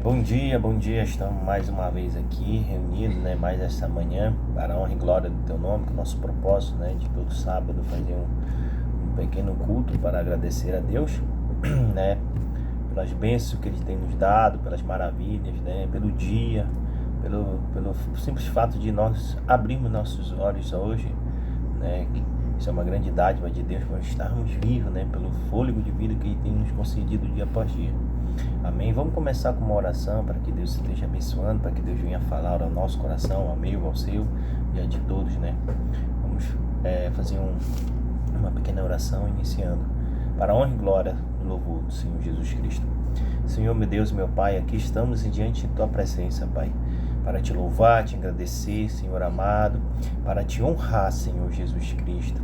Bom dia, estamos mais uma vez aqui reunidos, mais esta manhã, para a honra e glória do Teu nome, com o nosso propósito, de todo sábado fazer um pequeno culto para agradecer a Deus, pelas bênçãos que Ele tem nos dado, pelas maravilhas, pelo dia, pelo simples fato de nós abrirmos nossos olhos hoje, que isso é uma grande dádiva de Deus por estarmos vivos, pelo fôlego de vida que Ele tem nos concedido dia após dia. Amém? Vamos começar com uma oração para que Deus esteja abençoando, para que Deus venha falar ao nosso coração, ao meu, ao seu e a de todos, Vamos fazer uma pequena oração iniciando. Para a honra e glória do louvor do Senhor Jesus Cristo. Senhor, meu Deus, meu Pai, aqui estamos diante de Tua presença, Pai, para Te louvar, Te agradecer, Senhor amado, para Te honrar, Senhor Jesus Cristo.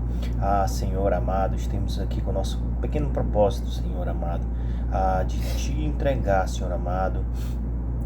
Senhor amado, estamos aqui com o nosso pequeno propósito, Senhor amado, de Te entregar, Senhor amado,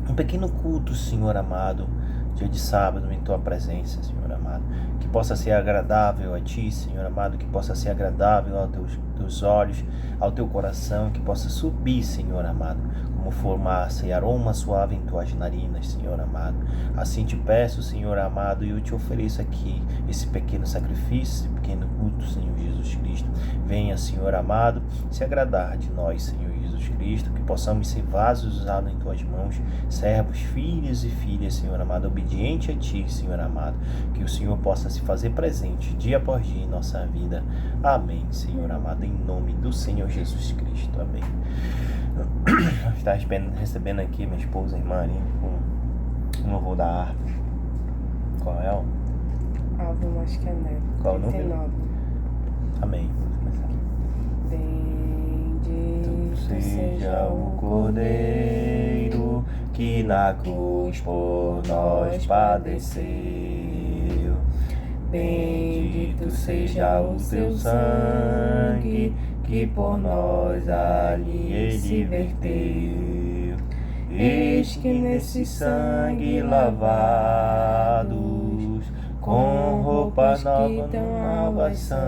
um pequeno culto, Senhor amado, dia de sábado em Tua presença, Senhor amado, que possa ser agradável a Ti, Senhor amado, que possa ser agradável aos Teus olhos, ao Teu coração, que possa subir, Senhor amado, como fumaça e aroma suave em Tuas narinas, Senhor amado. Assim Te peço, Senhor amado, e eu Te ofereço aqui esse pequeno sacrifício, esse pequeno culto, Senhor Jesus Cristo. Venha, Senhor amado, se agradar de nós, Senhor Jesus Cristo, que possamos ser vasos usados em Tuas mãos, servos, filhos e filhas, Senhor amado, obediente a Ti, Senhor amado, que o Senhor possa se fazer presente dia após dia em nossa vida. Amém, Senhor amado, em nome do Senhor Jesus Cristo. Amém. Está recebendo aqui minha esposa, irmã Aline, com o louvor da harpa. Qual é o? Alvo Mascané. Qual o número? Amém. Vamos começar. Bendito Seja o Cordeiro que na cruz por nós padeceu. Bendito seja o Seu sangue que por nós ali Ele verteu. Eis que nesse sangue lavados, com roupas novas são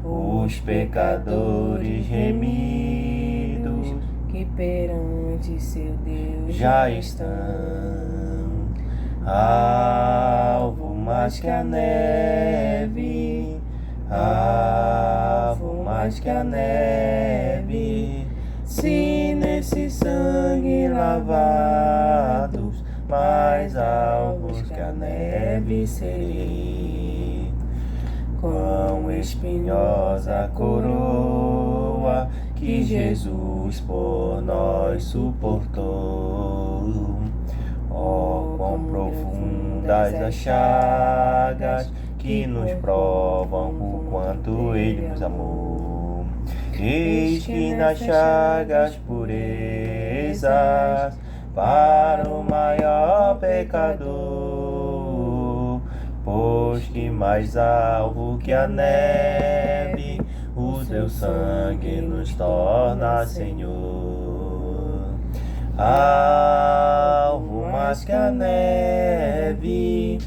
os pecadores remidos, que perante seu Deus já estão. Alvo mais que a neve, alvo mais que a neve, se nesse sangue lavados, mais alvos que a neve serei. Quão espinhosa coroa que Jesus por nós suportou. Quão profundas as chagas que nos provam o quanto Ele nos amou. Eis que nas chagas purezas para o maior pecador, pois que mais alvo que a neve, o Teu sangue nos torna, Senhor. Alvo mais que a neve,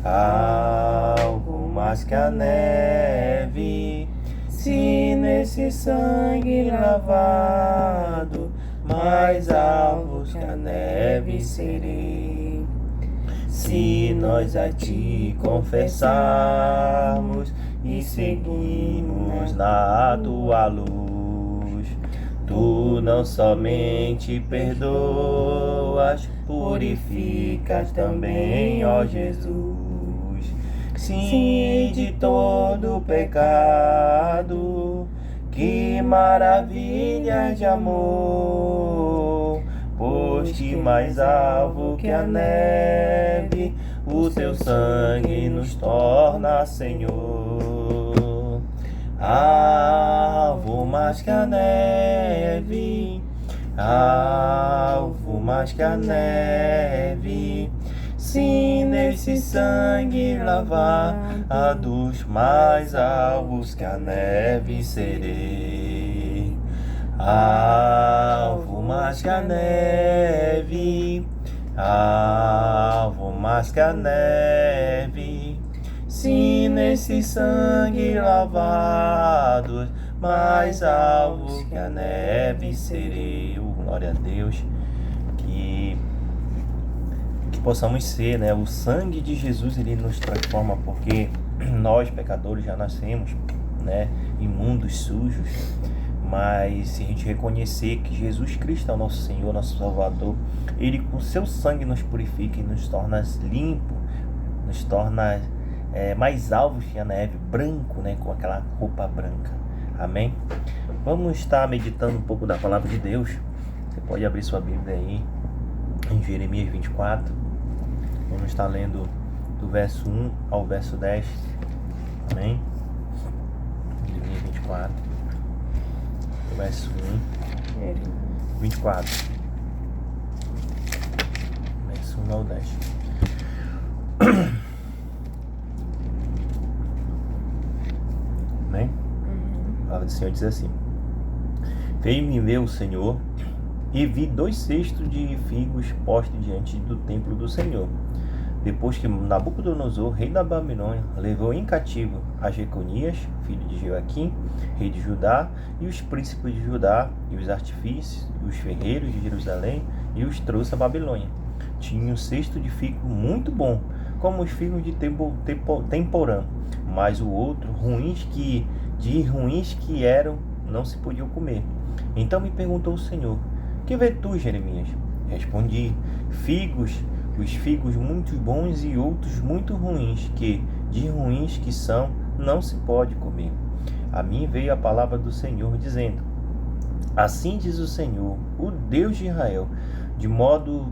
alvo mais que a neve, se nesse sangue lavado, mais alvos que a neve serei. Se nós a Ti confessarmos e seguimos na Tua luz, Tu não somente perdoas, purificas também, ó Jesus. Sim, de todo pecado, que maravilha de amor, pois que mais alvo que a neve, o Teu sangue nos torna, Senhor. Alvo mais que a neve, alvo mais que a neve, se nesse sangue lavados, mais alvos que a neve serei. Alvo mais que a neve, alvo mais que a neve, se nesse sangue lavados, mais alvo que a neve serei. Glória a Deus, que possamos ser, né? O sangue de Jesus, ele nos transforma, porque nós, pecadores, já nascemos, né, imundos, sujos, mas se a gente reconhecer que Jesus Cristo é o nosso Senhor, nosso Salvador, ele com seu sangue nos purifica e nos torna limpo, nos torna mais alvos que a neve, branco, né, com aquela roupa branca. Amém? Vamos estar meditando um pouco da palavra de Deus. Você pode abrir sua Bíblia aí em Jeremias 24. Vamos estar lendo do verso 1 ao verso 10. Amém? Jeremias 24, do verso 1, 24, verso 1 ao 10. Amém? A palavra do Senhor diz assim: Fez-me ver o Senhor, e vi 2 cestos de figos postos diante do templo do Senhor, depois que Nabucodonosor, rei da Babilônia, levou em cativo a Jeconias, filho de Joaquim, rei de Judá, e os príncipes de Judá, e os artífices, e os ferreiros de Jerusalém, e os trouxe a Babilônia. Tinha um cesto de figo muito bom, como os figos de temporã, mas o outro, ruins que eram, não se podiam comer. Então me perguntou o Senhor: Que vê tu, Jeremias? Respondi: os figos muito bons e outros muito ruins, que, de ruins que são, não se pode comer. A mim veio a palavra do Senhor, dizendo: Assim diz o Senhor, o Deus de Israel, de modo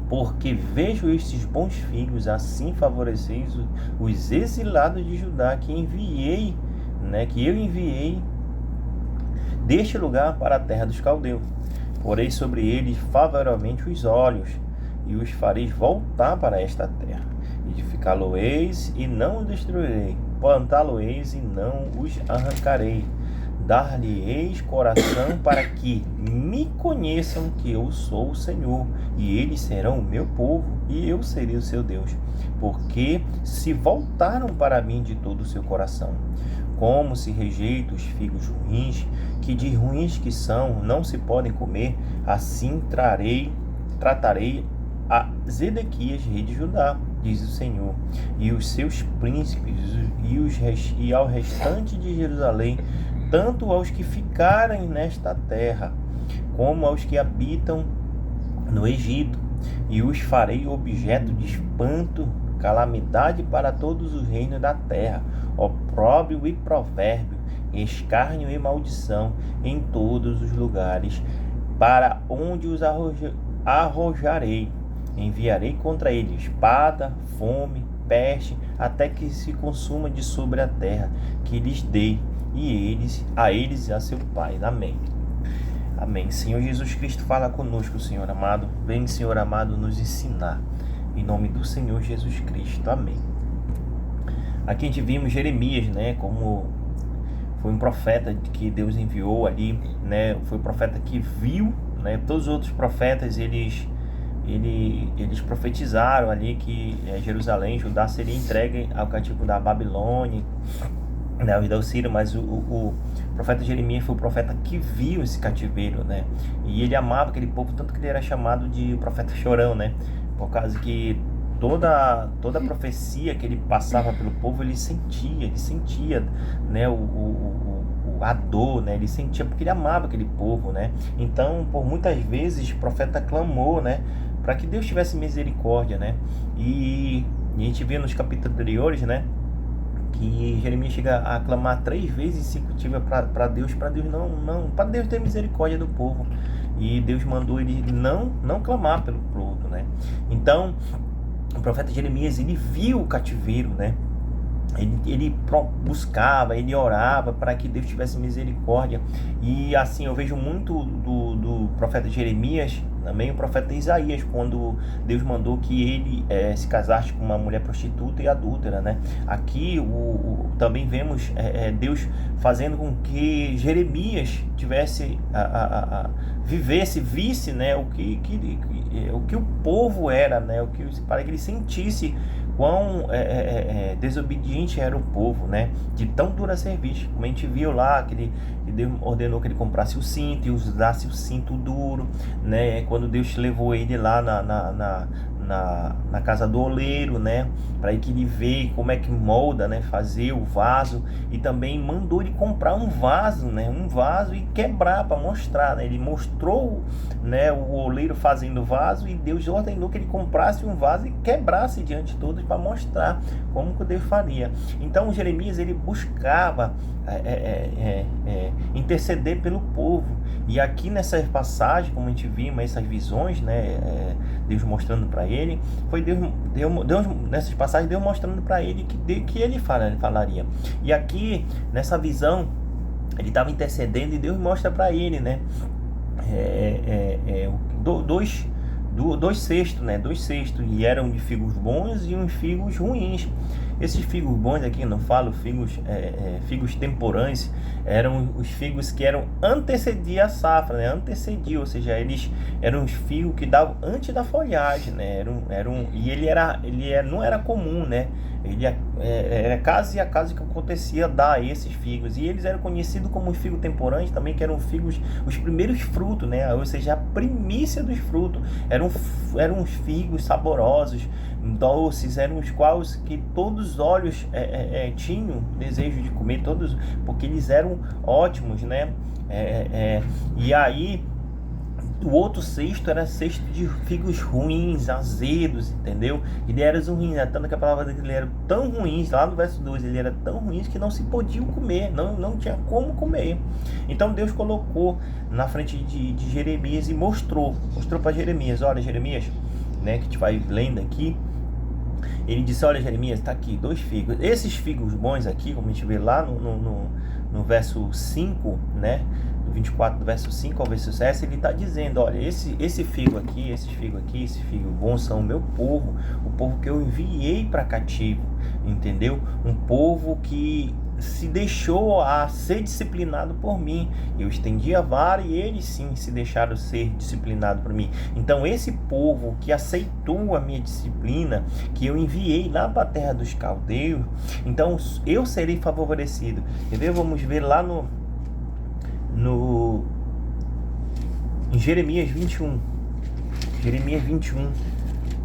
porque vejo estes bons figos, assim favoreceis os exilados de Judá, que eu enviei deste lugar para a terra dos caldeus. Porei sobre eles favoravelmente os olhos, e os fareis voltar para esta terra. Edificá-lo-eis e não os destruirei, plantá-lo-eis e não os arrancarei. Dar-lhe-eis coração para que me conheçam que eu sou o Senhor, e eles serão o meu povo, e eu serei o seu Deus, porque se voltaram para mim de todo o seu coração. Como se rejeita os figos ruins, que de ruins que são, não se podem comer, assim tratarei a Zedequias, rei de Judá, diz o Senhor, e os seus príncipes, e ao restante de Jerusalém, tanto aos que ficarem nesta terra, como aos que habitam no Egito, e os farei objeto de espanto, calamidade para todos os reinos da terra, opróbrio e provérbio, escárnio e maldição em todos os lugares, para onde os arrojarei. Enviarei contra eles espada, fome, peste, até que se consuma de sobre a terra que lhes dei, e a eles e a seu pai. Amém. Amém. Senhor Jesus Cristo, fala conosco, Senhor amado. Vem, Senhor amado, nos ensinar. Em nome do Senhor Jesus Cristo. Amém. Aqui a gente vimos Jeremias, né, como foi um profeta que Deus enviou ali, né, foi um profeta que viu, né, todos os outros profetas, eles profetizaram ali que Jerusalém, Judá, seria entregue ao cativo da Babilônia, né, da Síria, mas o profeta Jeremias foi o profeta que viu esse cativeiro, né, e ele amava aquele povo, tanto que ele era chamado de profeta chorão, né, por causa que toda a profecia que ele passava pelo povo, ele sentia, né, a dor, né, ele sentia, porque ele amava aquele povo, né. Então, por muitas vezes, o profeta clamou, né, para que Deus tivesse misericórdia, né, e a gente vê nos capítulos anteriores, né, que Jeremias chega a clamar 3 vezes consecutivas para Deus ter misericórdia do povo, e Deus mandou ele não clamar pelo outro, né. Então, o profeta Jeremias, ele viu o cativeiro, né, ele buscava, ele orava para que Deus tivesse misericórdia. E assim, eu vejo muito do profeta Jeremias, também o profeta Isaías, quando Deus mandou que ele se casasse com uma mulher prostituta e adúltera, né? Aqui também vemos Deus fazendo com que Jeremias tivesse visse, né, o que o povo era, né, para que ele sentisse quão desobediente era o povo, né? De tão dura serviço. Como a gente viu lá, que Deus ordenou que ele comprasse o cinto e usasse o cinto duro, né? Quando Deus levou ele lá na casa do oleiro, né, para que ele veja como é que molda, né, fazer o vaso, e também mandou ele comprar um vaso, né, e quebrar para mostrar, né, ele mostrou, né, o oleiro fazendo o vaso, e Deus ordenou que ele comprasse um vaso e quebrasse diante de todos para mostrar como que Deus faria. Então Jeremias, ele buscava interceder pelo povo, e aqui nessa passagem, como a gente viu, essas visões, né, Deus mostrando para ele, foi Deus nessas passagens, Deus mostrando para ele que ele falaria. E aqui nessa visão ele estava intercedendo, e Deus mostra para ele, né, dois cestos, né, e eram de figos bons e uns figos ruins. Esses figos bons aqui, não falo figos temporâneos, eram os figos que antecediam a safra, né? Ou seja, eles eram os figos que davam antes da folhagem, né? E ele não era comum, né? Era casa a casa que acontecia dar esses figos, e eles eram conhecidos como os figos temporâneos também, que eram figos, os primeiros frutos, né? Ou seja, a primícia dos frutos, eram os figos saborosos, doces, eram os quais que todos os olhos tinham desejo de comer, todos, porque eles eram ótimos, né? E aí o outro cesto era cesto de figos ruins, azedos, entendeu? Ele era ruim, né? Tanto que a palavra dele era tão ruins, lá no verso 2, ele era tão ruins que não se podiam comer, não tinha como comer. Então Deus colocou na frente de Jeremias e mostrou para Jeremias: olha, Jeremias, né, que a gente vai lendo aqui, ele disse: olha, Jeremias, está aqui 2 figos, esses figos bons aqui, como a gente vê lá no verso 5, né, do 24, do verso 5 ao verso 7, ele está dizendo: olha, esse figo aqui, esse figo bom são o meu povo, o povo que eu enviei para cativo, entendeu? Um povo que se deixou a ser disciplinado por mim. Eu estendi a vara e eles sim se deixaram ser disciplinados por mim. Então esse povo que aceitou a minha disciplina, que eu enviei lá para a terra dos caldeus, então eu serei favorecido. Entendeu? Vamos ver lá em Jeremias 21,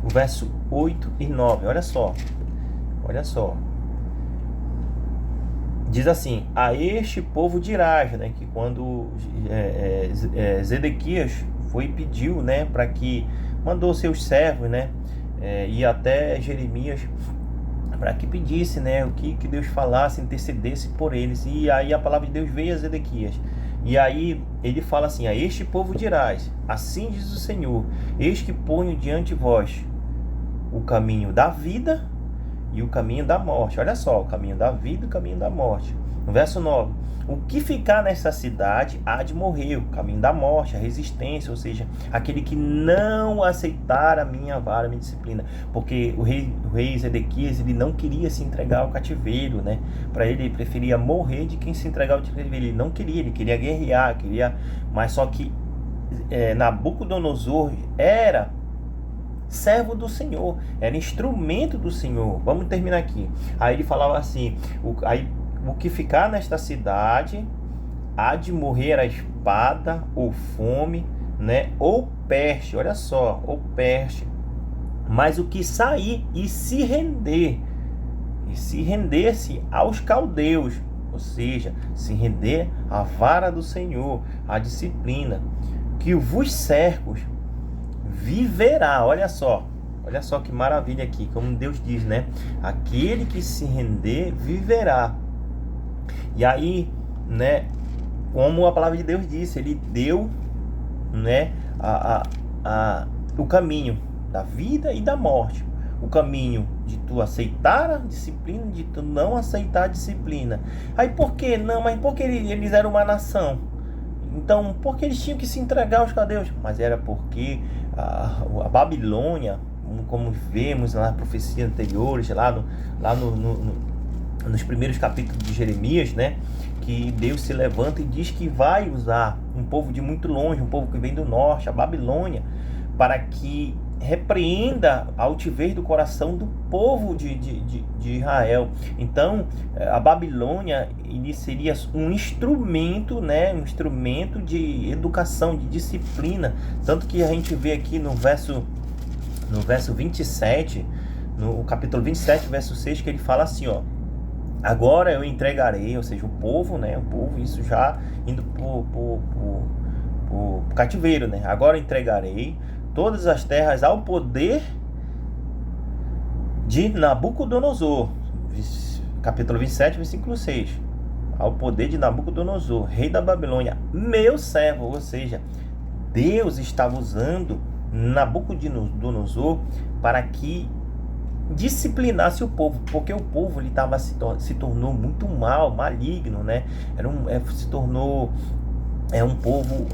o verso 8 e 9. Olha só, diz assim: a este povo dirás, né, que quando Zedequias foi e pediu, né, para que mandou seus servos, né, e até Jeremias, para que pedisse, né, o que Deus falasse, intercedesse por eles. E aí a palavra de Deus veio a Zedequias, e aí ele fala assim: a este povo dirás, assim diz o Senhor, eis que ponho diante de vós o caminho da vida e o caminho da morte. Olha só, o caminho da vida e o caminho da morte. No verso 9: o que ficar nessa cidade há de morrer, o caminho da morte, a resistência, ou seja, aquele que não aceitar a minha vara, a minha disciplina. Porque o rei Zedequias, ele não queria se entregar ao cativeiro, né? Para ele preferia morrer de quem se entregar ao cativeiro. Ele não queria, ele queria guerrear, mas só que Nabucodonosor era servo do Senhor, era instrumento do Senhor. Vamos terminar aqui. Aí ele falava assim: o que ficar nesta cidade há de morrer a espada, ou fome, né, ou peste. Olha só, ou peste. Mas o que sair e se render-se aos caldeus, ou seja, se render à vara do Senhor, à disciplina, que vos cercos, viverá. Olha só que maravilha aqui, como Deus diz, né? Aquele que se render viverá. E aí, né, como a palavra de Deus disse, ele deu, né, o caminho da vida e da morte. O caminho de tu aceitar a disciplina, de tu não aceitar a disciplina. Aí por que não? Mas por que eles eram uma nação? Então, por que eles tinham que se entregar aos caldeus? Mas era porque a Babilônia, como vemos nas profecias anteriores, nos primeiros capítulos de Jeremias, né, que Deus se levanta e diz que vai usar um povo de muito longe, um povo que vem do norte, a Babilônia, para que repreenda a altivez do coração do povo de Israel. Então, a Babilônia ele seria um instrumento, né, um instrumento de educação, de disciplina. Tanto que a gente vê aqui no verso 27, no capítulo 27, verso 6, que ele fala assim, ó: agora eu entregarei, ou seja, o povo, né, o povo, isso já indo pro cativeiro, né? Agora entregarei todas as terras ao poder de Nabucodonosor. Capítulo 27, versículo 6. Ao poder de Nabucodonosor, rei da Babilônia, meu servo. Ou seja, Deus estava usando Nabucodonosor para que disciplinasse o povo, porque o povo ele se tornou muito maligno, né? Se tornou um povo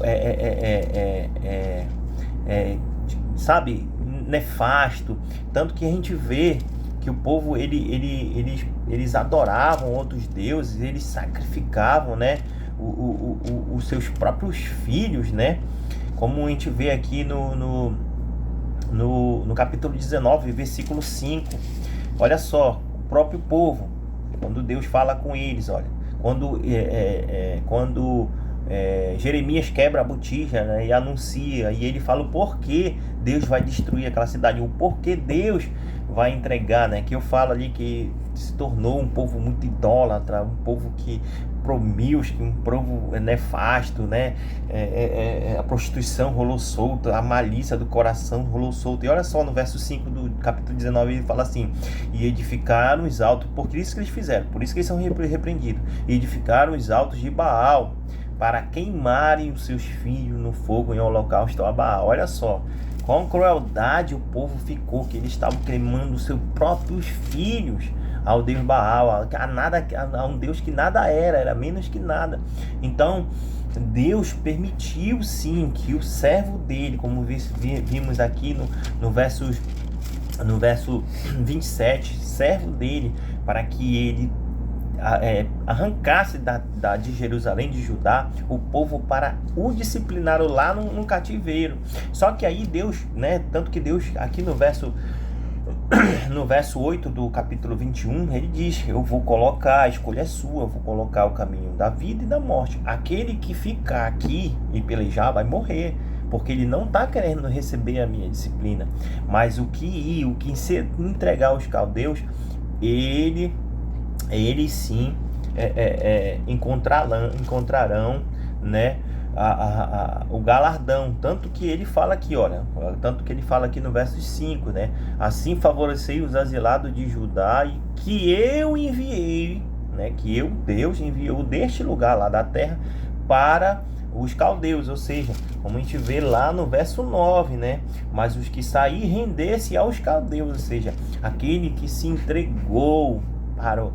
sabe, nefasto. Tanto que a gente vê que o povo eles adoravam outros deuses, eles sacrificavam, né, os seus próprios filhos, né? Como a gente vê aqui no capítulo 19, versículo 5. Olha só, o próprio povo, quando Deus fala com eles, olha, quando Jeremias quebra a botija, né, e anuncia, e ele fala o porquê Deus vai destruir aquela cidade, o porquê Deus vai entregar, né? Que eu falo ali que se tornou um povo muito idólatra, um povo que promíscuo, um povo nefasto, né? A prostituição rolou solta, a malícia do coração rolou solta. E olha só, no verso 5 do capítulo 19, ele fala assim: e edificaram os altos, por isso que eles fizeram, por isso que eles são repreendidos, e edificaram os altos de Baal, para queimarem os seus filhos no fogo em holocausto a Baal. Olha só, com crueldade o povo ficou, que eles estavam queimando os seus próprios filhos ao Deus Baal, a um Deus que nada era menos que nada. Então Deus permitiu sim que o servo dele, como vimos aqui no verso 27, servo dele, para que ele arrancasse de Jerusalém, de Judá, o povo para o disciplinar lá no cativeiro. Só que aí Deus, né, tanto que Deus aqui no verso 8 do capítulo 21, ele diz: eu vou colocar, a escolha é sua, eu vou colocar o caminho da vida e da morte. Aquele que ficar aqui e pelejar vai morrer, porque ele não está querendo receber a minha disciplina. Mas o que se entregar aos caldeus, eles sim encontrarão, né, o galardão. Tanto que ele fala aqui, olha, no verso 5, né? Assim favorecei os asilados de Judá, e que eu enviei, né? Que eu, Deus, enviou deste lugar lá da terra para os caldeus. Ou seja, como a gente vê lá no verso 9, né? Mas os que sair render-se aos caldeus, ou seja, aquele que se entregou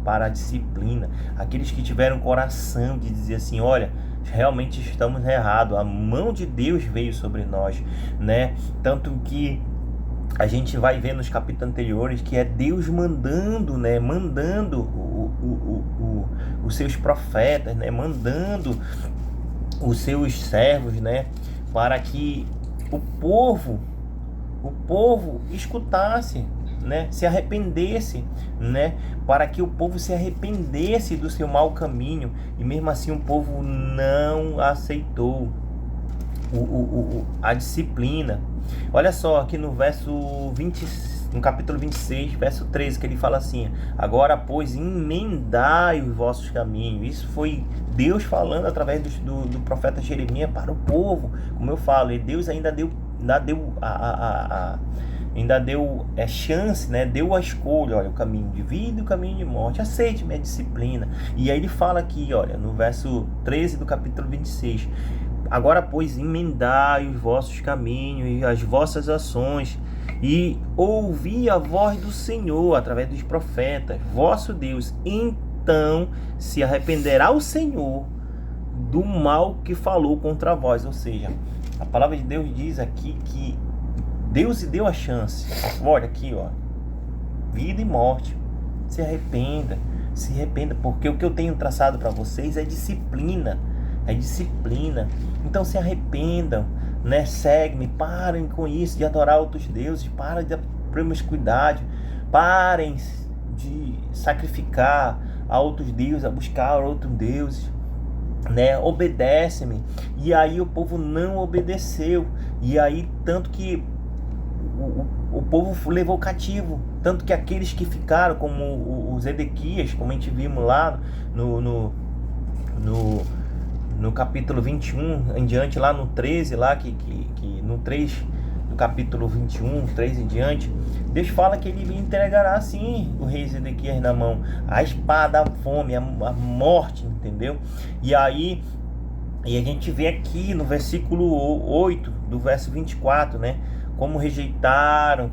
para a disciplina, aqueles que tiveram coração de dizer assim: olha, realmente estamos errados, a mão de Deus veio sobre nós, né? Tanto que a gente vai ver nos capítulos anteriores que é Deus mandando, né? Mandando os seus profetas, né? Mandando os seus servos, né? Para que o povo escutasse, né? Se arrependesse, né? Para que o povo se arrependesse do seu mau caminho. E mesmo assim o povo não aceitou a disciplina. Olha só aqui no no capítulo 26, verso 13, que ele fala assim: agora, pois, emendai os vossos caminhos. Isso foi Deus falando através do profeta Jeremias para o povo. Como eu falo, e Deus ainda deu chance, né? Deu a escolha: olha, o caminho de vida e o caminho de morte, aceite minha disciplina. E aí ele fala aqui, olha, no verso 13 do capítulo 26: agora, pois, emendai os vossos caminhos e as vossas ações, e ouvi a voz do Senhor através dos profetas, vosso Deus. Então se arrependerá o Senhor do mal que falou contra vós. Ou seja, a palavra de Deus diz aqui que Deus lhe deu a chance. Olha aqui, ó, vida e morte. Se arrependa, porque o que eu tenho traçado para vocês é disciplina. Então se arrependam, né? Segue-me, parem com isso de adorar outros deuses, parem de promiscuidade, parem de sacrificar a outros deuses, a buscar outros deuses, né? Obedece-me. E aí o povo não obedeceu, e aí tanto que o povo levou cativo, tanto que aqueles que ficaram, como os Edequias, como a gente vimos lá no capítulo 21 em diante, lá no 13, lá que no 3 do capítulo 21, 3 em diante, Deus fala que ele entregará sim o rei Ezequias na mão, a espada, a fome, a morte, entendeu? E aí, e a gente vê aqui no versículo 8 do verso 24, né? Como rejeitaram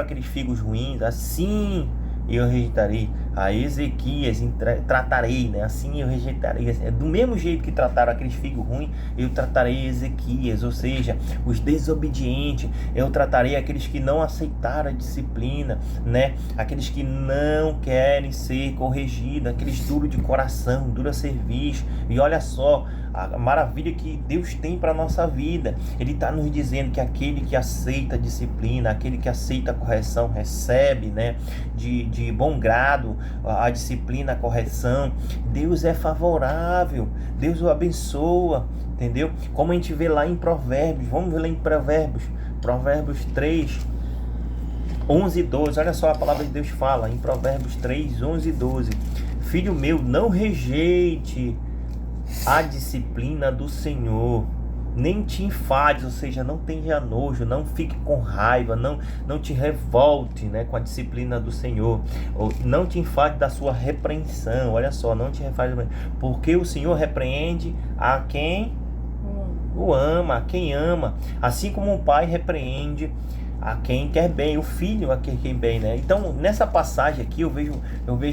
aqueles figos ruins, assim eu rejeitarei a Ezequias, tratarei, né? Assim eu rejeitarei, do mesmo jeito que trataram aqueles figos ruins, eu tratarei Ezequias, ou seja, os desobedientes, eu tratarei aqueles que não aceitaram a disciplina, né? Aqueles que não querem ser corrigidos, aqueles duros de coração, duro a serviço. E olha só a maravilha que Deus tem para a nossa vida. Ele está nos dizendo que aquele que aceita a disciplina, aquele que aceita a correção, recebe, né, de bom grado a disciplina, a correção. Deus é favorável, Deus o abençoa, entendeu? Como a gente vê lá em Provérbios, vamos ver lá em Provérbios 3, 11 e 12, olha só a palavra de Deus fala, em Provérbios 3, 11 e 12, filho meu, não rejeite a disciplina do Senhor, nem te enfades, ou seja, não tenha nojo, não fique com raiva, não te revolte, né, com a disciplina do Senhor, ou não te enfade da sua repreensão. Olha só, não te enfade, porque o Senhor repreende a quem o ama, a quem ama, assim como o pai repreende a quem quer bem, o filho a quem quer bem, né? Então, nessa passagem aqui, eu vejo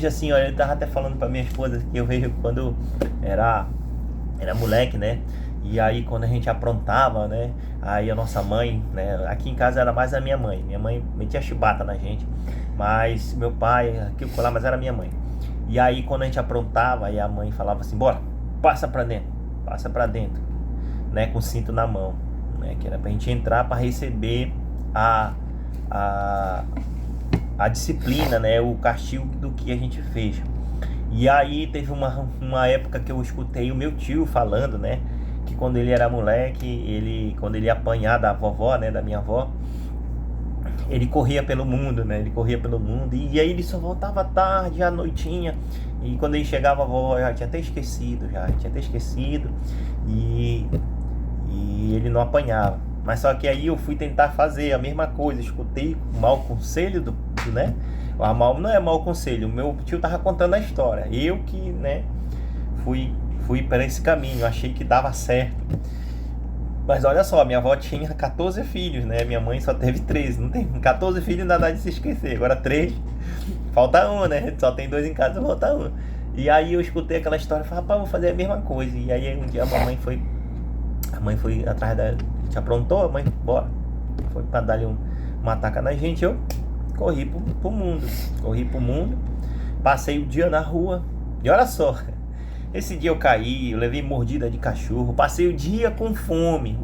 assim, olha, eu estava até falando para minha esposa que eu vejo quando era moleque, né? E aí quando a gente aprontava, né? Aí a nossa mãe, né? Aqui em casa era mais a minha mãe. Minha mãe metia chibata na gente, mas meu pai, aqui lá, mas era minha mãe. E aí quando a gente aprontava, aí a mãe falava assim, bora, passa pra dentro, né? Com o cinto na mão, né? Que era pra gente entrar para receber a disciplina, né? O castigo do que a gente fez. E aí teve uma época que eu escutei o meu tio falando, né, que quando ele era moleque, quando ele ia apanhar da vovó, né, da minha avó, ele corria pelo mundo, né, e aí ele só voltava tarde, à noitinha, e quando ele chegava a vovó já tinha até esquecido, e ele não apanhava. Mas só que aí eu fui tentar fazer a mesma coisa, escutei o mau conselho né? Não é mau conselho, o meu tio tava contando a história. Eu que, né, fui para esse caminho, achei que dava certo. Mas olha só, minha avó tinha 14 filhos, né? Minha mãe só teve 13. Não tem 14 filhos, ainda dá de se esquecer. Agora 3, falta um, né? Só tem 2 em casa, falta um. E aí eu escutei aquela história e falei, rapaz, vou fazer a mesma coisa. E aí um dia a mãe foi atrás da... A gente aprontou, a mãe, bora. Foi pra dar-lhe uma taca na gente, eu corri pro mundo, passei o dia na rua, e olha só, esse dia eu caí, eu levei mordida de cachorro, passei o dia com fome,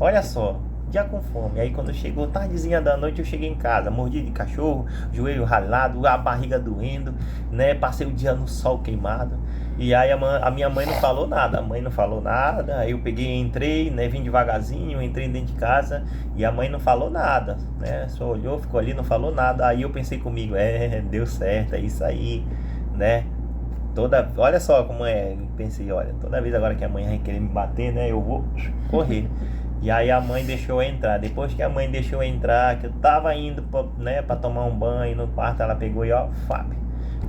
olha só, dia com fome. Aí quando chegou tardezinha da noite, eu cheguei em casa, mordida de cachorro, joelho ralado, a barriga doendo, né, passei o dia no sol queimado. E aí a minha mãe não falou nada, aí eu entrei, né, vim devagarzinho, entrei dentro de casa e a mãe não falou nada, né, só olhou, ficou ali, não falou nada. Aí eu pensei comigo, deu certo, é isso aí, né, olha só como pensei, olha, toda vez agora que a mãe vai querer me bater, né, eu vou correr. E aí a mãe deixou eu entrar, depois que a mãe deixou eu entrar, que eu tava indo pra tomar um banho no quarto, ela pegou e Fábio,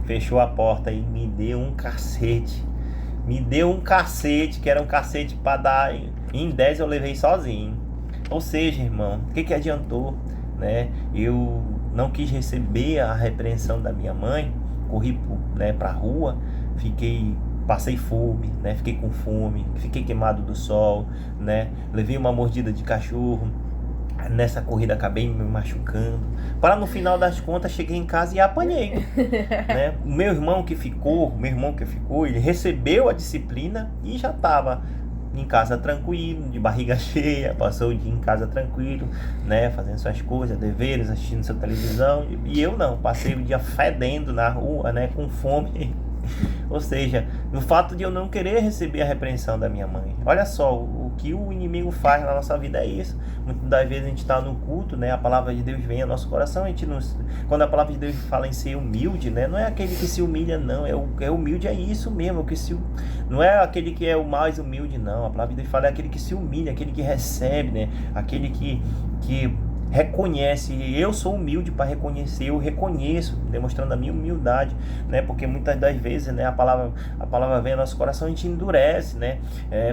fechou a porta e me deu um cacete, que era um cacete para dar, em 10 eu levei sozinho. Ou seja, irmão, o que adiantou, né? Eu não quis receber a repreensão da minha mãe, corri, né, pra rua, passei fome, né? Fiquei com fome, fiquei queimado do sol, né? Levei uma mordida de cachorro. Nessa corrida acabei me machucando. Para no final das contas, cheguei em casa e apanhei, né? O meu irmão que ficou, ele recebeu a disciplina e já estava em casa tranquilo, de barriga cheia, passou o dia em casa tranquilo, né, fazendo suas coisas, deveres, assistindo sua televisão, e eu não, passei o dia fedendo na rua, né, com fome. Ou seja, no fato de eu não querer receber a repreensão da minha mãe. Olha só, o que o inimigo faz na nossa vida é isso. Muitas das vezes a gente está no culto, né? A palavra de Deus vem ao nosso coração. A gente não, quando a palavra de Deus fala em ser humilde, né? Não é aquele que se humilha, não. É humilde, é isso mesmo. Não é aquele que é o mais humilde, não. A palavra de Deus fala é aquele que se humilha, aquele que recebe, né? Aquele que reconhece. Eu sou humilde para reconhecer, eu reconheço, demonstrando a minha humildade, né? Porque muitas das vezes, né, a palavra vem ao nosso coração, a gente endurece, né?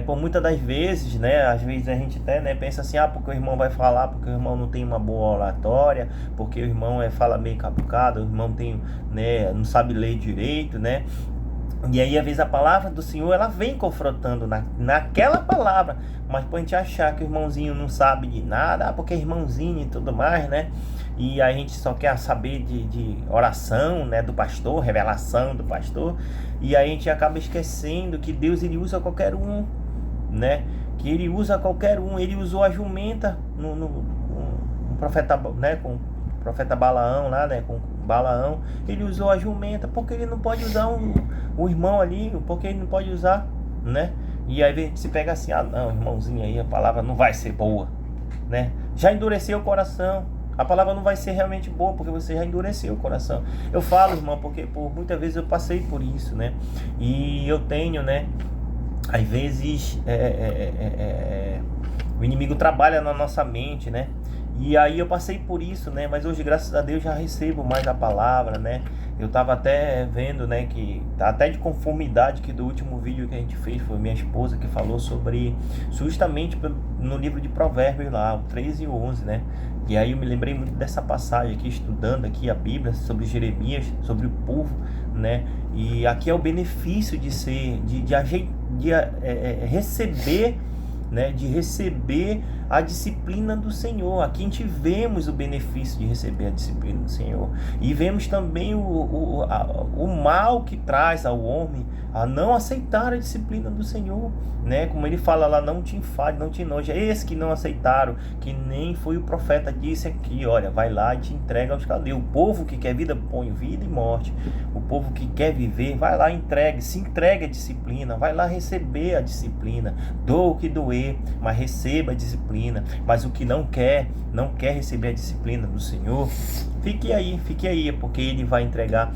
Por muitas das vezes, né, às vezes a gente até, né, pensa assim, porque o irmão vai falar, porque o irmão não tem uma boa oratória, porque o irmão fala meio capucado, o irmão tem, né, não sabe ler direito, né? E aí, às vezes, a palavra do Senhor, ela vem confrontando naquela palavra. Mas pra gente achar que o irmãozinho não sabe de nada, porque é irmãozinho e tudo mais, né? E a gente só quer saber de oração, né, do pastor, revelação do pastor. E aí a gente acaba esquecendo que Deus, ele usa qualquer um, né? Que ele usa qualquer um. Ele usou a jumenta no profeta, né, com o profeta Balaão lá, né, com Balaão. Ele usou a jumenta, porque ele não pode usar o irmão ali, porque ele não pode usar, né? E aí a gente se pega assim, não, irmãozinho aí, a palavra não vai ser boa, né? Já endureceu o coração, a palavra não vai ser realmente boa, porque você já endureceu o coração. Eu falo, irmão, porque por muitas vezes eu passei por isso, né? E eu tenho, né, às vezes o inimigo trabalha na nossa mente, né? E aí eu passei por isso, né? Mas hoje, graças a Deus, já recebo mais a palavra, né? Eu tava até vendo, né, que tá até de conformidade que do último vídeo que a gente fez, foi minha esposa que falou sobre, justamente no livro de Provérbios lá, o 13 e o 11, né? E aí eu me lembrei muito dessa passagem aqui, estudando aqui a Bíblia, sobre Jeremias, sobre o povo, né? E aqui é o benefício de ser, receber, né, de receber a disciplina do Senhor. Aqui a gente vemos o benefício de receber a disciplina do Senhor, e vemos também o mal que traz ao homem a não aceitar a disciplina do Senhor, né? Como ele fala lá, não te enfade, não te enoje. Esse que não aceitaram, que nem foi o profeta disse aqui, olha, vai lá e te entrega aos caldeus. O povo que quer vida, põe vida e morte. O povo que quer viver, vai lá e se entrega a disciplina, vai lá receber a disciplina. Doa o que doer, mas receba a disciplina. Mas o que não quer receber a disciplina do Senhor, fique aí, porque ele vai entregar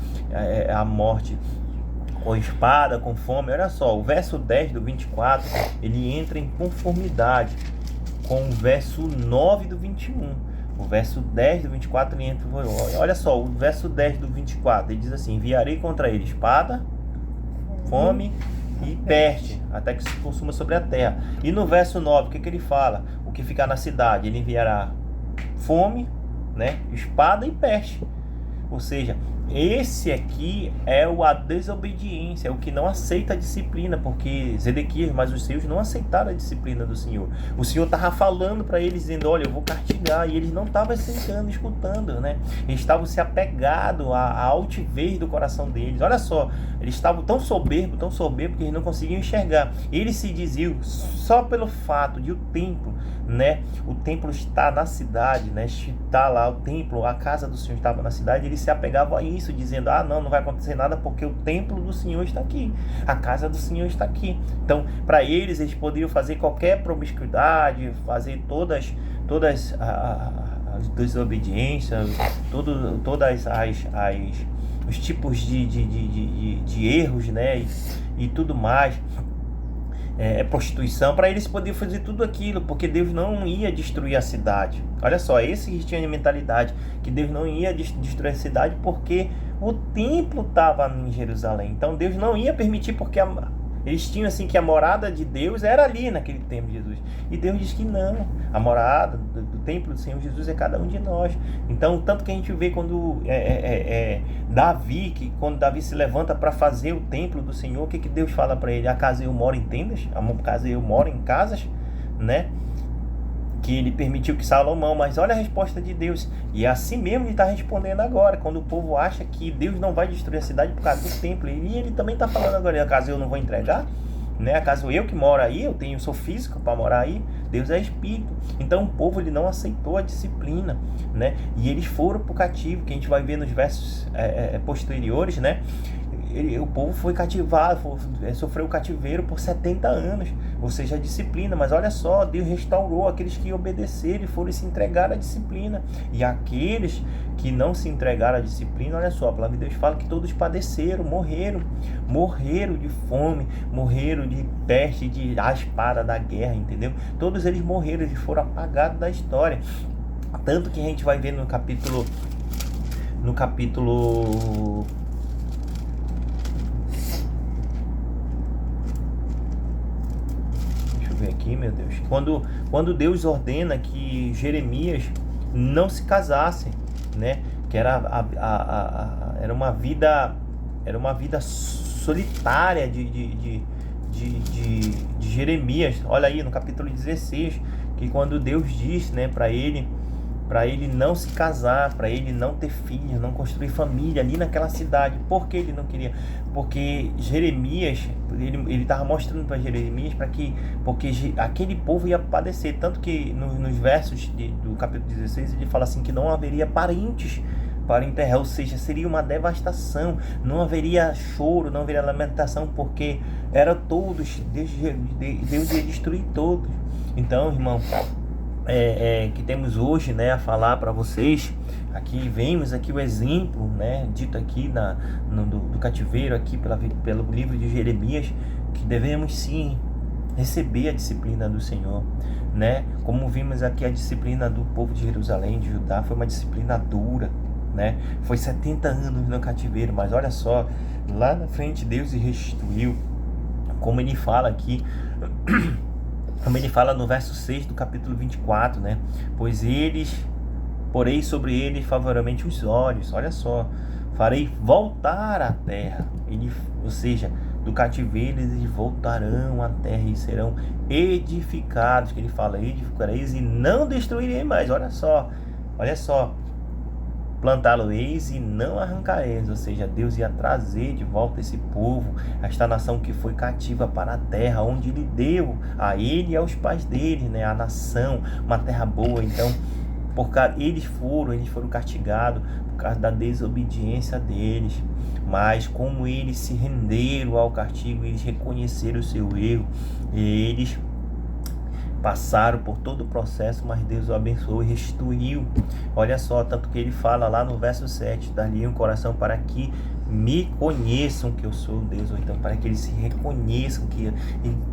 a morte com espada, com fome. Olha só, o verso 10 do 24, ele entra em conformidade com o verso 9 do 21. O verso 10 do 24, ele entra, olha só, o verso 10 do 24, ele diz assim: enviarei contra ele espada, fome e peste, até que se consuma sobre a terra. E no verso 9, o que ele fala? O que ficar na cidade, ele enviará fome, né, espada e peste. Ou seja, esse aqui é a desobediência, é o que não aceita a disciplina, porque Zedequias, mas os seus não aceitaram a disciplina do Senhor. O Senhor estava falando para eles, dizendo, olha, eu vou castigar, e eles não estavam sentando, escutando, né? Eles estavam se apegados à altivez do coração deles. Olha só, eles estavam tão soberbos, que eles não conseguiam enxergar. Eles se diziam, só pelo fato de o templo, né? O templo está na cidade, né? Está lá o templo, a casa do Senhor estava na cidade, eles se apegavam a isso, dizendo, não vai acontecer nada porque o templo do Senhor está aqui, a casa do Senhor está aqui. Então, para eles poderiam fazer qualquer promiscuidade, fazer todas as desobediências, todas os tipos de erros, né, e tudo mais. Prostituição, para eles poderem fazer tudo aquilo, porque Deus não ia destruir a cidade. Olha só, esse que tinha a mentalidade que Deus não ia destruir a cidade porque o templo estava em Jerusalém. Então Deus não ia permitir, porque eles tinham assim que a morada de Deus era ali naquele templo de Jesus. E Deus diz que não, a morada do templo do Senhor Jesus é cada um de nós. Então, tanto que a gente vê quando quando Davi se levanta para fazer o templo do Senhor, o que Deus fala para ele? Acaso eu moro em tendas? Acaso eu moro em casas? Né? Que ele permitiu que Salomão, mas olha a resposta de Deus, e é assim mesmo ele está respondendo agora, quando o povo acha que Deus não vai destruir a cidade por causa do templo, e ele também está falando agora, acaso eu não vou entregar, né? Acaso eu que moro aí, sou físico para morar aí, Deus é espírito. Então o povo ele não aceitou a disciplina, né? E eles foram para o cativo, que a gente vai ver nos versos posteriores, né? O povo foi cativado, sofreu cativeiro por 70 anos, ou seja, a disciplina. Mas olha só, Deus restaurou aqueles que obedeceram e foram se entregar à disciplina. E aqueles que não se entregaram à disciplina, olha só, a palavra de Deus fala que todos padeceram, morreram de fome, morreram de peste, de a espada da guerra, entendeu? Todos eles morreram, eles foram apagados da história. Tanto que a gente vai ver no capítulo aqui, meu Deus, quando Deus ordena que Jeremias não se casasse, né? Que era uma vida solitária de Jeremias. Olha aí no capítulo 16, que quando Deus diz, né, para ele não se casar, para ele não ter filhos, não construir família ali naquela cidade. Por que ele não queria? Porque Jeremias, ele estava mostrando para Jeremias porque aquele povo ia padecer. Tanto que nos versos do capítulo 16 ele fala assim que não haveria parentes para enterrar, ou seja, seria uma devastação, não haveria choro, não haveria lamentação, porque era todos, Deus ia destruir todos. Então, irmão, que temos hoje, né, a falar para vocês, aqui vemos aqui o exemplo, né, dito aqui do cativeiro, aqui pelo livro de Jeremias, que devemos sim receber a disciplina do Senhor, né? Como vimos aqui, a disciplina do povo de Jerusalém, de Judá, foi uma disciplina dura, né? Foi 70 anos no cativeiro, mas olha só, lá na frente Deus restituiu, como ele fala aqui, como ele fala no verso 6 do capítulo 24, né? Porei sobre eles favoravelmente os olhos, olha só, farei voltar a terra, ou seja, do cativeiro eles voltarão à terra e serão edificados, que ele fala, edificareis e não destruirei mais, olha só, plantá-lo-eis e não arrancareis, ou seja, Deus ia trazer de volta esse povo, esta nação que foi cativa para a terra, onde ele deu a ele e aos pais dele, né, a nação, uma terra boa. Então, eles foram castigados por causa da desobediência deles, mas como eles se renderam ao castigo, eles reconheceram o seu erro, eles passaram por todo o processo, mas Deus o abençoou e restituiu. Olha só, tanto que ele fala lá no verso 7, dar-lhe um coração para que me conheçam que eu sou Deus, ou então para que eles se reconheçam que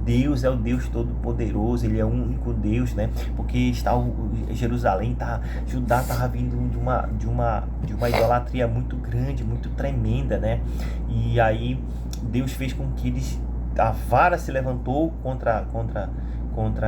Deus é o Deus Todo-Poderoso, Ele é o único Deus, né? Porque Judá estava vindo de uma idolatria muito grande, muito tremenda, né? E aí Deus fez com que a vara se levantou contra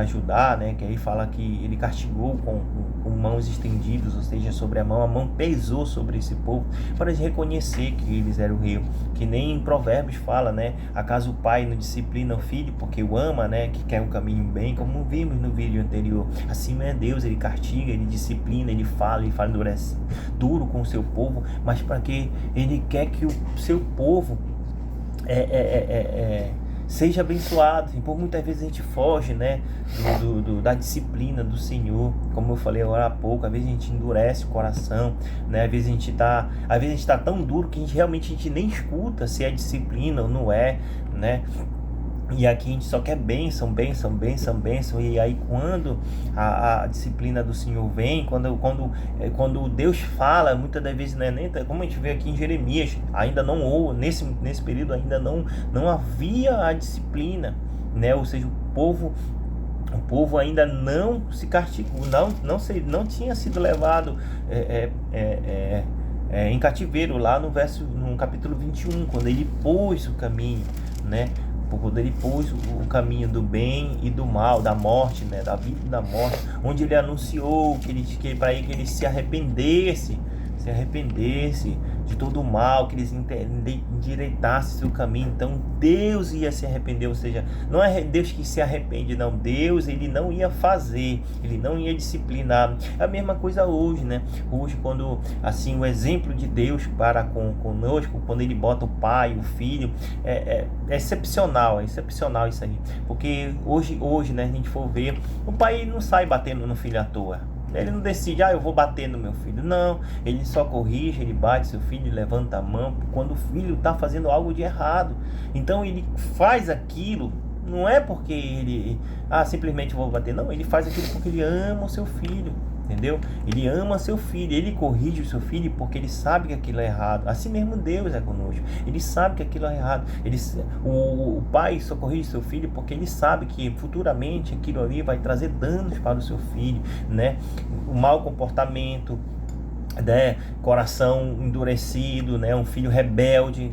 Judá, né? Que aí fala que ele castigou com mãos estendidas, ou seja, sobre a mão pesou sobre esse povo, para eles reconhecer que eles eram o rei. Que nem em Provérbios fala, né? Acaso o pai não disciplina o filho porque o ama, né? Que quer um caminho bem, como vimos no vídeo anterior. Assim é Deus, ele castiga, ele disciplina, ele fala endurece duro com o seu povo, mas para que ele quer que o seu povo seja abençoado. E por muitas vezes a gente foge, né, da disciplina do Senhor, como eu falei agora há pouco. Às vezes a gente endurece o coração, né? Às vezes a gente tá tão duro que a gente nem escuta se é disciplina ou não é, né? E aqui a gente só quer bênção. E aí quando a disciplina do Senhor vem, quando Deus fala, muitas das vezes, né, como a gente vê aqui em Jeremias, ainda não houve, nesse período ainda não havia a disciplina, né? Ou seja, o povo ainda não se castigou, não tinha sido levado em cativeiro, lá no capítulo 21, quando ele pôs o caminho, né? Quando ele pôs o caminho do bem e do mal, da morte, né, da vida e da morte, onde ele anunciou para ele que ele se arrependesse, se arrependesse de todo o mal, que eles endireitassem seu caminho, então Deus ia se arrepender. Ou seja, não é Deus que se arrepende, não. Deus, ele não ia fazer, ele não ia disciplinar. É a mesma coisa hoje, né? Hoje, quando, assim, o exemplo de Deus para conosco, quando ele bota o pai, o filho, é excepcional isso aí. Porque hoje, né, a gente for ver, o pai não sai batendo no filho à toa. Ele não decide, eu vou bater no meu filho. Não, ele só corrige, ele bate seu filho, levanta a mão quando o filho está fazendo algo de errado. Então ele faz aquilo, não é porque ele, simplesmente vou bater. Não, ele faz aquilo porque ele ama o seu filho. Entendeu? Ele ama seu filho, ele corrige o seu filho porque ele sabe que aquilo é errado. Assim mesmo Deus é conosco, ele sabe que aquilo é errado. O pai só corrige seu filho porque ele sabe que futuramente aquilo ali vai trazer danos para o seu filho, né? O mau comportamento, né? Coração endurecido, né? Um filho rebelde.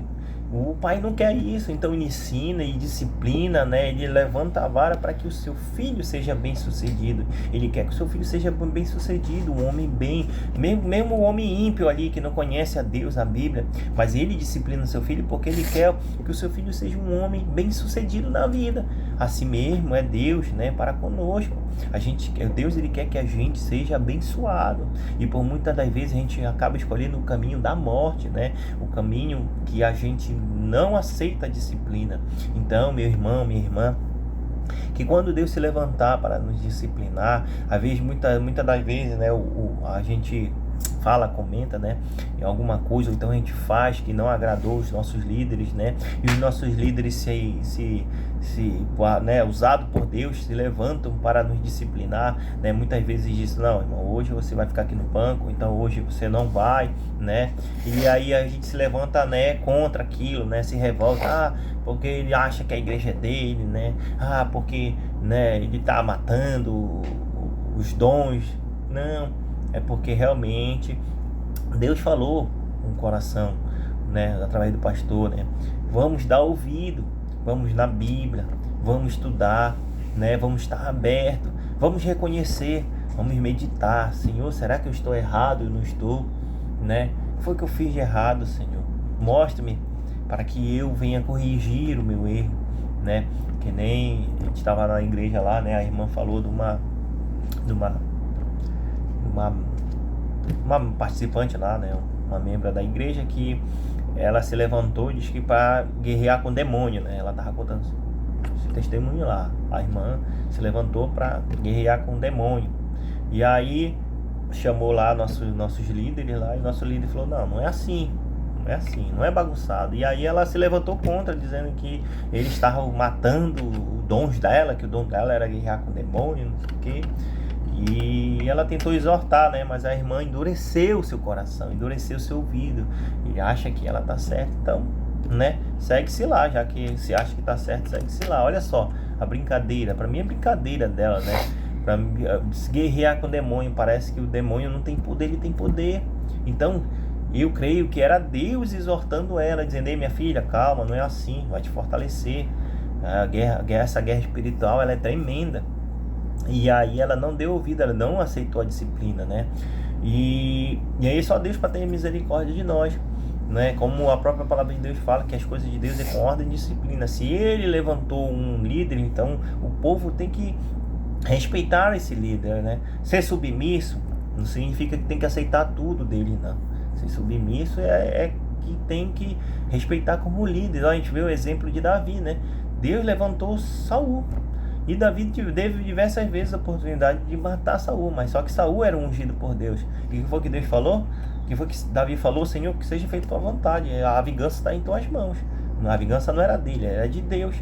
O pai não quer isso, então ele ensina e disciplina, né? Ele levanta a vara para que o seu filho seja bem sucedido. Ele quer que o seu filho seja bem sucedido, um homem bem, mesmo o homem ímpio ali que não conhece a Deus, a Bíblia, mas ele disciplina o seu filho porque ele quer que o seu filho seja um homem bem sucedido na vida. Assim mesmo é Deus, né? Para conosco. Deus, ele quer que a gente seja abençoado, e por muitas das vezes a gente acaba escolhendo o caminho da morte, né? O caminho que a gente não aceita a disciplina. Então, meu irmão, minha irmã, que quando Deus se levantar para nos disciplinar, às vezes, muitas das vezes, né, a gente fala, comenta, né, em alguma coisa, então a gente faz que não agradou os nossos líderes, né, e os nossos líderes né, usados por Deus, se levantam para nos disciplinar, né, muitas vezes diz, não, irmão, hoje você vai ficar aqui no banco, então hoje você não vai, né, e aí a gente se levanta, né, contra aquilo, né, se revolta, porque ele acha que a igreja é dele, né, porque, né, ele está matando os dons. Não, é porque realmente Deus falou no coração, né, através do pastor, né? Vamos dar ouvido, vamos na Bíblia, vamos estudar, né? Vamos estar aberto, vamos reconhecer, vamos meditar. Senhor, será que eu estou errado? Eu não estou, né? O que foi que eu fiz de errado, Senhor? Mostre-me para que eu venha corrigir o meu erro, né? Que nem a gente estava na igreja lá, né? A irmã falou de uma participante lá, né, uma membra da igreja, que ela se levantou e disse que para guerrear com o demônio, né, ela estava contando esse testemunho lá, a irmã se levantou para guerrear com o demônio, e aí chamou lá nossos líderes lá, e nosso líder falou, não é assim, não é bagunçado. E aí ela se levantou contra, dizendo que eles estavam matando os dons dela, que o dom dela era guerrear com o demônio, não sei o que. E ela tentou exortar, né? Mas a irmã endureceu seu coração, endureceu seu ouvido, e acha que ela tá certa. Então, né? Segue-se lá, já que se acha que tá certo, segue-se lá. Olha só, a brincadeira, para mim é brincadeira dela, né? Para guerrear com o demônio, parece que o demônio não tem poder, ele tem poder. Então, eu creio que era Deus exortando ela, dizendo, ei, minha filha, calma, não é assim, vai te fortalecer. Essa guerra espiritual, ela é tremenda. E aí ela não deu ouvido, ela não aceitou a disciplina, né? E aí só Deus para ter misericórdia de nós, né? Como a própria palavra de Deus fala, que as coisas de Deus é com ordem e disciplina. Se ele levantou um líder, então o povo tem que respeitar esse líder, né? Ser submisso não significa que tem que aceitar tudo dele, não. Ser submisso é que tem que respeitar como líder. A gente vê o exemplo de Davi, né? Deus levantou Saul, e Davi teve diversas vezes a oportunidade de matar Saul, mas só que Saul era ungido por Deus. E o que foi que Deus falou? O que foi que Davi falou? Senhor, que seja feito tua vontade, a vingança está em tuas mãos. A vingança não era dele, era de Deus,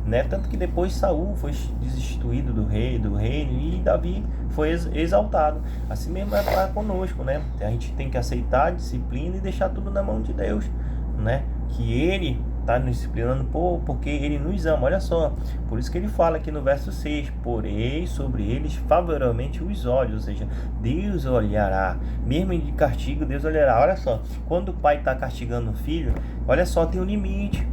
né? Tanto que depois Saul foi destituído do reino, e Davi foi exaltado. Assim mesmo é para conosco, né? A gente tem que aceitar a disciplina e deixar tudo na mão de Deus, né? Que ele está nos disciplinando porque ele nos ama. Olha só, por isso que ele fala aqui no verso 6, porém sobre eles favoravelmente os olhos, ou seja, Deus olhará, mesmo de castigo Deus olhará. Olha só, quando o pai está castigando o filho, olha só, tem um limite,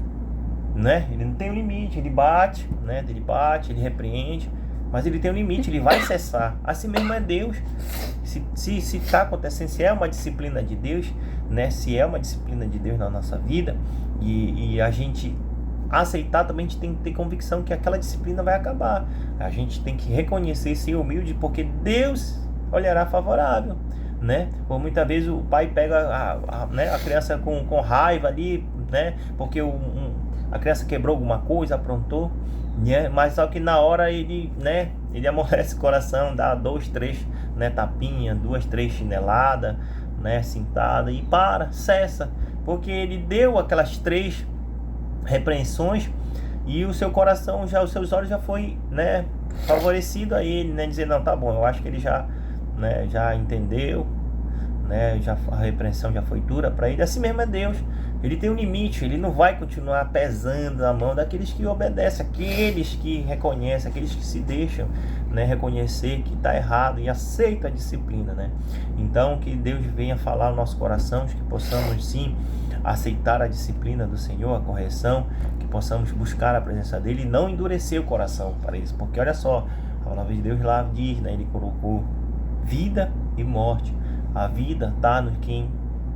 né? Ele não tem um limite, ele bate, né? Ele repreende, mas ele tem um limite, ele vai cessar. Assim mesmo é Deus. se está acontecendo, se é uma disciplina de Deus, né? Se é uma disciplina de Deus na nossa vida, e a gente aceitar, também a gente tem que ter convicção que aquela disciplina vai acabar. A gente tem que reconhecer, ser humilde, porque Deus olhará favorável, né? Por muitas vezes o pai pega a criança com raiva ali, né? Porque a criança quebrou alguma coisa, aprontou, né? Mas só que na hora ele, né? Ele amolece o coração, dá 2, 3, né, tapinha, 2, 3 chineladas, né, cintada, e cessa, porque ele deu aquelas 3 repreensões e o seu coração, os seus olhos já foi, né, favorecido a ele, né, dizer, não, tá bom, eu acho que ele já, né, já entendeu, né, a repreensão já foi dura para ele. Assim mesmo é Deus, ele tem um limite, ele não vai continuar pesando a mão daqueles que obedecem, aqueles que reconhecem, aqueles que se deixam, né, reconhecer que está errado e aceita a disciplina, né. Então que Deus venha falar no nosso coração, que possamos sim aceitar a disciplina do Senhor, a correção, que possamos buscar a presença dele e não endurecer o coração para isso, porque olha só, a palavra de Deus lá diz, né, ele colocou vida e morte. A vida está no quem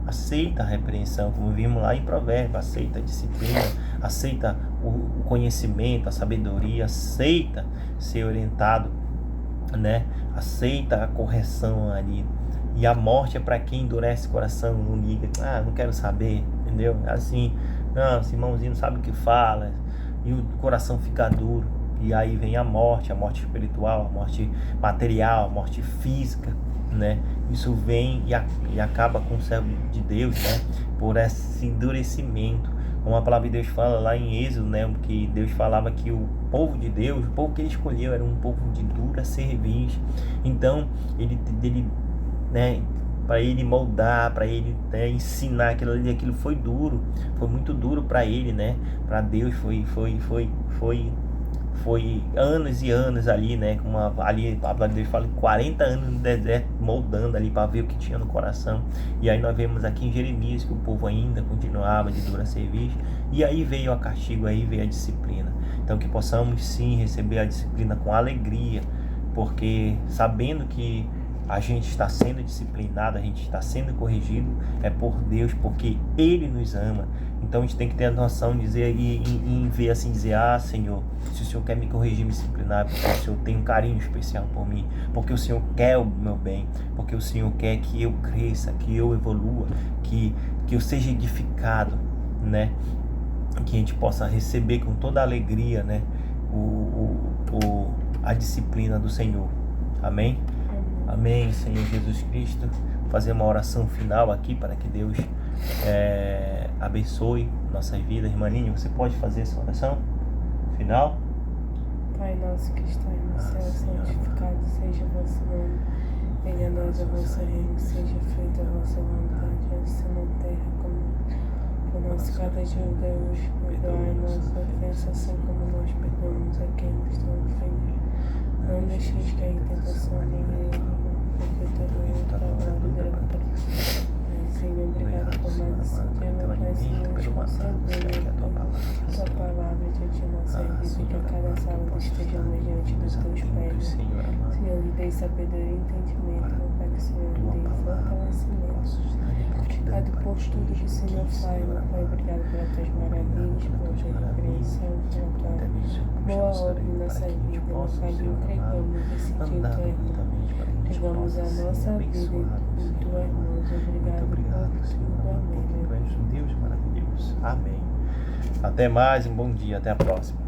aceita a repreensão, como vimos lá em Provérbios, aceita a disciplina, aceita o conhecimento, a sabedoria, aceita ser orientado, né? Aceita a correção ali. E a morte é para quem endurece o coração, não liga, não quero saber, entendeu? Assim, não, esse irmãozinho não sabe o que fala, e o coração fica duro. E aí vem a morte espiritual, a morte material, a morte física, né? Isso vem e acaba com o servo de Deus, né? Por esse endurecimento. Como a palavra de Deus fala lá em Êxodo, né? Que Deus falava que o povo de Deus, o povo que ele escolheu, era um povo de dura cerviz. Então, ele né? Para ele moldar, para ele, né, ensinar aquilo foi duro, foi muito duro para ele, né? Para Deus foi anos e anos ali, né? Ali a palavra de Deus fala 40 anos no deserto, moldando ali para ver o que tinha no coração. E aí nós vemos aqui em Jeremias que o povo ainda continuava de dura cerviz. E aí veio o castigo, aí veio a disciplina. Então que possamos sim receber a disciplina com alegria, porque sabendo que a gente está sendo disciplinado, a gente está sendo corrigido, é por Deus, porque Ele nos ama. Então a gente tem que ter a noção de dizer e ver assim, dizer, Senhor, se o Senhor quer me corrigir, me disciplinar, porque o Senhor tem um carinho especial por mim, porque o Senhor quer o meu bem, porque o Senhor quer que eu cresça, que eu evolua, que eu seja edificado, né? Que a gente possa receber com toda a alegria, né? A disciplina do Senhor. Amém? Amém, Senhor Jesus Cristo. Vou fazer uma oração final aqui para que Deus abençoe nossas vidas. Irmã Aline, você pode fazer essa oração final? Pai nosso que está no céu, santificado seja o vosso nome. Venha a nós o vosso reino, seja feita a vossa vontade, assim na terra como por nosso cada dia de hoje. Perdoai nossa ofensa, assim como nós perdoamos a quem nos tem ofendido. Não deixeis cair em tentação nenhuma, porque todo eu trabalho para Senhor, obrigado por mais esse dia, meu Pai, Senhor, nos concedendo a tua palavra diante de nossa vida, que a cada sábado estejamos diante dos teus pés. Senhor, lhe dei sabedoria e entendimento, meu Pai, que o Senhor lhe dei fortalecimento. Obrigado por tudo que o Senhor faz, meu Pai, obrigado pelas tuas maravilhas, pela tua repreensão, pela tua boa obra em nossa vida, meu Pai, lhe entregamos esse dia em tua mão. Entregamos a nossa vida em tuas mãos. Obrigado por tudo. Amém. Tu és um Deus maravilhoso. Amém. Até mais, um bom dia, até a próxima.